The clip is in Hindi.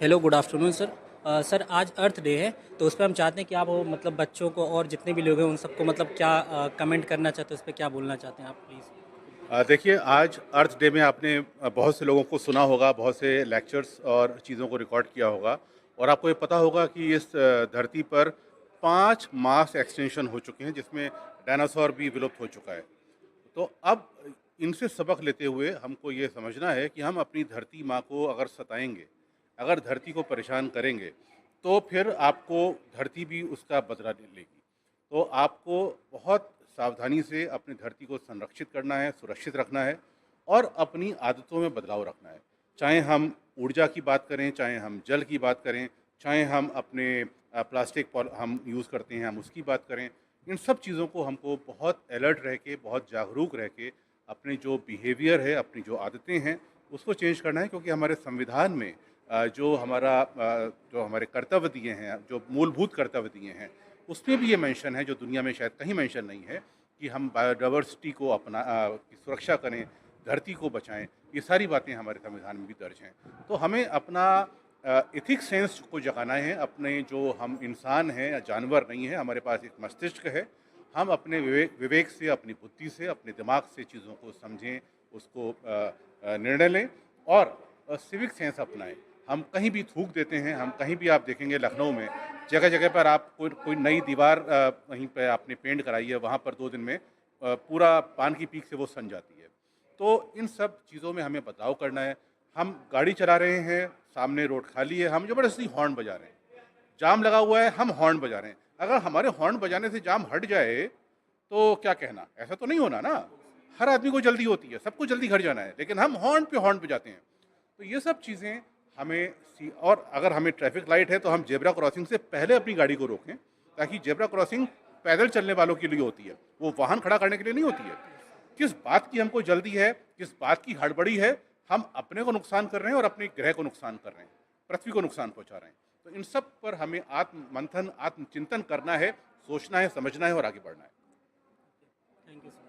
Hello, good afternoon sir. Sir आज अर्थ डे है, तो उस पे हम चाहते हैं कि आप वो मतलब बच्चों को और जितने भी लोग हैं उन सबको मतलब क्या कमेंट करना चाहते हैं, उस पे क्या बोलना चाहते हैं आप प्लीज़? देखिए आज अर्थ डे में आपने बहुत से लोगों को सुना होगा, बहुत से लेक्चर्स और चीज़ों को रिकॉर्ड किया होगा और आपको ये पता होगा कि इस धरती पर 5 मास एक्सटिंक्शन हो चुके हैं जिसमें डायनासोर भी विलुप्त हो चुका है। तो अब इनसे सबक लेते हुए हमको ये समझना है कि हम अपनी धरती माँ को अगर सताएँगे, अगर धरती को परेशान करेंगे, तो फिर आपको धरती भी उसका बदला ले लेगी। तो आपको बहुत सावधानी से अपनी धरती को संरक्षित करना है, सुरक्षित रखना है और अपनी आदतों में बदलाव रखना है। चाहे हम ऊर्जा की बात करें, चाहे हम जल की बात करें, चाहे हम अपने प्लास्टिक पॉल हम यूज़ करते हैं, हम उसकी बात करें। इन सब चीज़ों को हमको बहुत अलर्ट रह के, बहुत जागरूक रह के अपने जो बिहेवियर है, अपनी जो आदतें हैं, उसको चेंज करना है क्योंकि हमारे संविधान में जो हमारे कर्तव्य दिए हैं, जो मूलभूत कर्तव्य दिए हैं, उसमें भी ये मेंशन है जो दुनिया में शायद कहीं मेंशन नहीं है कि हम बायोडाइवर्सिटी को की सुरक्षा करें, धरती को बचाएँ। ये सारी बातें हमारे संविधान में भी दर्ज हैं। तो हमें अपना एथिक्स सेंस को जगाना है, अपने जो हम इंसान हैं या जानवर नहीं हैं, हमारे पास एक मस्तिष्क है। हम अपने विवेक विवेक से, अपनी बुद्धि से, अपने दिमाग से चीज़ों को समझें, उसको निर्णय लें और सिविक सेंस अपनाएँ। हम कहीं भी थूक देते हैं, हम कहीं भी आप देखेंगे लखनऊ में जगह-जगह पर आप कोई कोई नई दीवार कहीं पे आपने पेंट कराई है, वहाँ पर 2 दिन में पूरा पान की पीक से वो सन जाती है। तो इन सब चीज़ों में हमें बदलाव करना है। हम गाड़ी चला रहे हैं, सामने रोड खाली है, हम ज़बरदस्ती हॉर्न बजा रहे हैं। जाम लगा हुआ है, हम हॉर्न बजा रहे हैं। अगर हमारे हॉर्न बजाने से जाम हट जाए, तो क्या कहना? ऐसा तो नहीं होना ना। हर आदमी को जल्दी होती है, सबको जल्दी घर जाना है, लेकिन हम हॉर्न पे हॉर्न बजाते हैं। तो ये सब चीज़ें हमें सी और अगर हमें ट्रैफिक लाइट है, तो हम ज़ेब्रा क्रॉसिंग से पहले अपनी गाड़ी को रोकें, ताकि ज़ेब्रा क्रॉसिंग पैदल चलने वालों के लिए होती है, वो वाहन खड़ा करने के लिए नहीं होती है। किस बात की हमको जल्दी है, किस बात की हड़बड़ी है, हम अपने को नुकसान कर रहे हैं और अपने ग्रह को नुकसान कर रहे हैं, पृथ्वी को नुकसान पहुँचा रहे हैं। तो इन सब पर हमें आत्म-मंथन, आत्मचिंतन करना है, सोचना है, समझना है और आगे बढ़ना है। Thank you sir.